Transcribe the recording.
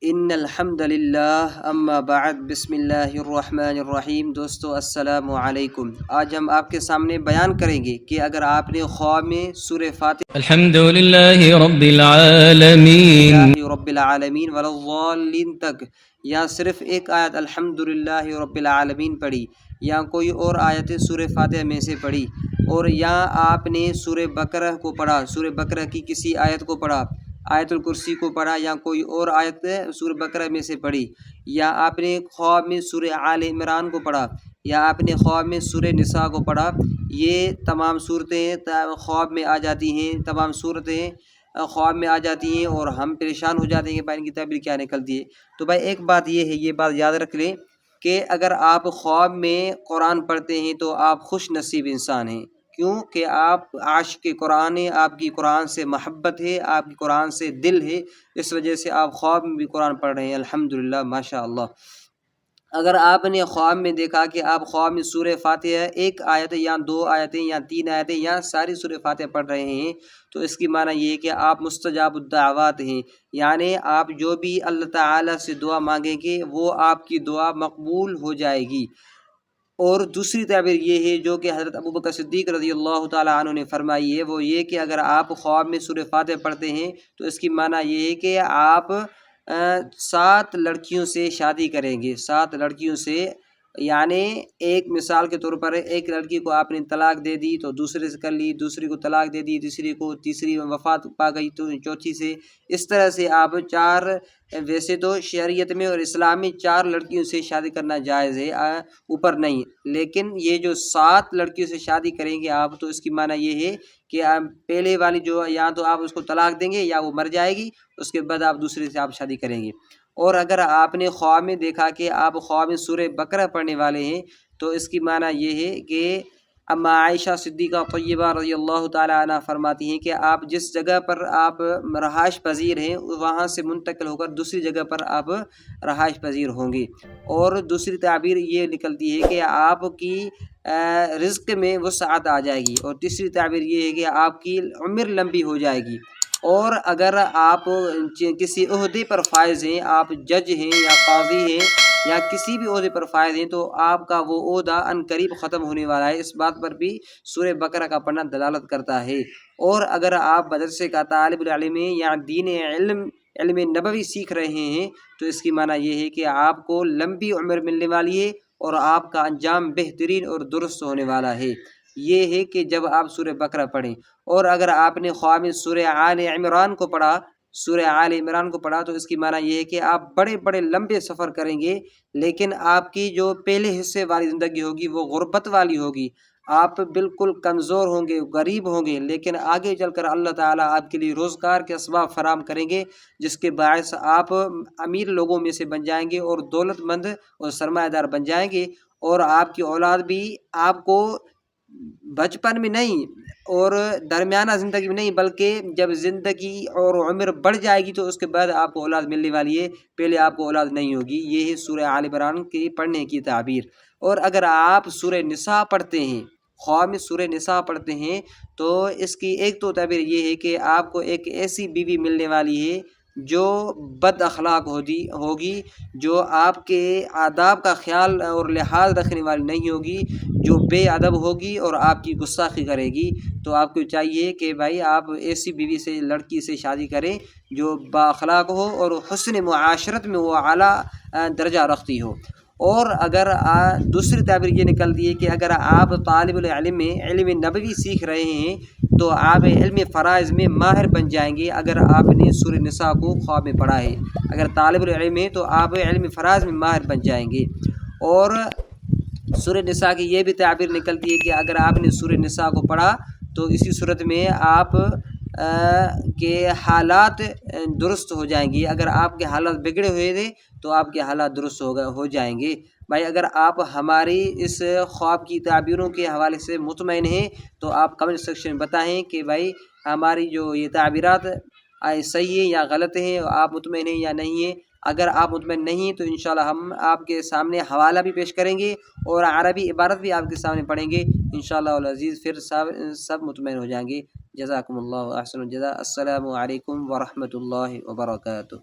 ان الحمد للہ اما بعد بسم اللہ الرحمن الرحیم۔ دوستو السلام علیکم۔ آج ہم آپ کے سامنے بیان کریں گے کہ اگر آپ نے خواب میں سورہ فاتحہ الحمد للہ رب العالمین رب العالمین ولا الضالین تک یا صرف ایک آیت الحمد للہ رب العالمین پڑھی یا کوئی اور آیت سورہ فاتحہ میں سے پڑھی، اور یا آپ نے سورہ بقرہ کو پڑھا، سورہ بقرہ کی کسی آیت کو پڑھا، آیت الکرسی کو پڑھا یا کوئی اور آیت سورہ بقرہ میں سے پڑھی، یا آپ نے خواب میں سورہ آل عمران کو پڑھا، یا آپ نے خواب میں سورہ نساء کو پڑھا، یہ تمام صورتیں خواب میں آ جاتی ہیں، تمام صورتیں خواب میں آ جاتی ہیں اور ہم پریشان ہو جاتے ہیں کہ بھائی ان کی تعبیر کیا نکلتی ہے۔ تو بھائی ایک بات یہ ہے، یہ بات یاد رکھ لیں کہ اگر آپ خواب میں قرآن پڑھتے ہیں تو آپ خوش نصیب انسان ہیں، کیوں کہ آپ عاشق قرآن ہیں، آپ کی قرآن سے محبت ہے، آپ کی قرآن سے دل ہے، اس وجہ سے آپ خواب میں بھی قرآن پڑھ رہے ہیں، الحمدللہ ماشاء اللہ۔ اگر آپ نے خواب میں دیکھا کہ آپ خواب میں سورہ فاتحہ ایک آیت یا دو آیتیں یا تین آیتیں یا ساری سورہ فاتحہ پڑھ رہے ہیں، تو اس کی معنی یہ ہے کہ آپ مستجاب الدعوات ہیں، یعنی آپ جو بھی اللہ تعالیٰ سے دعا مانگیں گے وہ آپ کی دعا مقبول ہو جائے گی۔ اور دوسری تعبیر یہ ہے جو کہ حضرت ابوبکر صدیق رضی اللہ تعالیٰ عنہ نے فرمائی ہے، وہ یہ کہ اگر آپ خواب میں سورہ فاتحہ پڑھتے ہیں تو اس کی معنی یہ ہے کہ آپ 7 لڑکیوں سے شادی کریں گے، 7 لڑکیوں سے، یعنی ایک مثال کے طور پر ایک لڑکی کو آپ نے طلاق دے دی تو دوسرے سے کر لی، دوسری کو طلاق دے دی، تیسری وفات پا گئی تو چوتھی سے، اس طرح سے آپ 4، ویسے تو شریعت میں اور اسلام میں 4 لڑکیوں سے شادی کرنا جائز ہے، اوپر نہیں، لیکن یہ جو 7 لڑکیوں سے شادی کریں گے آپ، تو اس کی معنی یہ ہے کہ پہلے والی جو یا تو آپ اس کو طلاق دیں گے یا وہ مر جائے گی، اس کے بعد آپ دوسرے سے آپ شادی کریں گے۔ اور اگر آپ نے خواب میں دیکھا کہ آپ خواب میں سورہ بقرہ پڑھنے والے ہیں تو اس کی معنی یہ ہے کہ اما عائشہ صدیقہ طیبہ رضی اللہ تعالیٰ عنہ فرماتی ہیں کہ آپ جس جگہ پر آپ رہائش پذیر ہیں وہاں سے منتقل ہو کر دوسری جگہ پر آپ رہائش پذیر ہوں گے۔ اور دوسری تعبیر یہ نکلتی ہے کہ آپ کی رزق میں وسعت آ جائے گی، اور تیسری تعبیر یہ ہے کہ آپ کی عمر لمبی ہو جائے گی۔ اور اگر آپ کسی عہدے پر فائز ہیں، آپ جج ہیں یا قاضی ہیں یا کسی بھی عہدے پر فائز ہیں، تو آپ کا وہ عہدہ ان قریب ختم ہونے والا ہے، اس بات پر بھی سورہ بقرہ کا پڑھنا دلالت کرتا ہے۔ اور اگر آپ مدرسے کا طالب العلم ہیں یا دین علم نبوی سیکھ رہے ہیں تو اس کی معنی یہ ہے کہ آپ کو لمبی عمر ملنے والی ہے اور آپ کا انجام بہترین اور درست ہونے والا ہے۔ یہ ہے کہ جب آپ سورہ بقرہ پڑھیں، اور اگر آپ نے خواب میں سورہ آل عمران کو پڑھا، سورہ آل عمران کو پڑھا تو اس کی معنی یہ ہے کہ آپ بڑے بڑے لمبے سفر کریں گے، لیکن آپ کی جو پہلے حصے والی زندگی ہوگی وہ غربت والی ہوگی، آپ بالکل کمزور ہوں گے، غریب ہوں گے، لیکن آگے چل کر اللہ تعالیٰ آپ کے لیے روزگار کے اسباب فراہم کریں گے، جس کے باعث آپ امیر لوگوں میں سے بن جائیں گے اور دولت مند اور سرمایہ دار بن جائیں گے، اور آپ کی اولاد بھی آپ کو بچپن میں نہیں اور درمیانہ زندگی میں نہیں بلکہ جب زندگی اور عمر بڑھ جائے گی تو اس کے بعد آپ کو اولاد ملنے والی ہے، پہلے آپ کو اولاد نہیں ہوگی۔ یہ ہے سورہ آل عمران کی پڑھنے کی تعبیر۔ اور اگر آپ سورہ نساء پڑھتے ہیں، خواب میں سورہ نساء پڑھتے ہیں، تو اس کی ایک تو تعبیر یہ ہے کہ آپ کو ایک ایسی بیوی ملنے والی ہے جو بد اخلاق ہوگی، جو آپ کے آداب کا خیال اور لحاظ رکھنے والی نہیں ہوگی، جو بے ادب ہوگی اور آپ کی گستاخی کرے گی۔ تو آپ کو چاہیے کہ بھائی آپ ایسی بیوی سے، لڑکی سے شادی کریں جو با اخلاق ہو اور حسن معاشرت میں وہ اعلیٰ درجہ رکھتی ہو۔ اور اگر دوسری تعبیر یہ نکلتی ہے کہ اگر آپ طالب العلم میں علم نبوی سیکھ رہے ہیں تو آپ علم فرائض میں ماہر بن جائیں گے اگر آپ نے سورہ نساء کو خواب میں پڑھا ہے۔ اگر طالب العلم ہے تو آپ علم فرائض میں ماہر بن جائیں گے۔ اور سورہ نساء کی یہ بھی تعبیر نکلتی ہے کہ اگر آپ نے سورہ نساء کو پڑھا تو اسی صورت میں آپ کے حالات درست ہو جائیں گے، اگر آپ کے حالات بگڑے ہوئے تھے تو آپ کے حالات درست ہو جائیں گے۔ بھائی اگر آپ ہماری اس خواب کی تعبیروں کے حوالے سے مطمئن ہیں تو آپ کمنٹ سیکشن میں بتائیں کہ بھائی ہماری جو یہ تعبیرات صحیح ہیں یا غلط ہیں، آپ مطمئن ہیں یا نہیں ہیں۔ اگر آپ مطمئن نہیں ہیں تو انشاءاللہ ہم آپ کے سامنے حوالہ بھی پیش کریں گے اور عربی عبارت بھی آپ کے سامنے پڑھیں گے انشاءاللہ العزیز، پھر سب مطمئن ہو جائیں گے۔ جزاکم اللہ احسن الجزاء۔ السلام علیکم ورحمۃ اللہ وبرکاتہ۔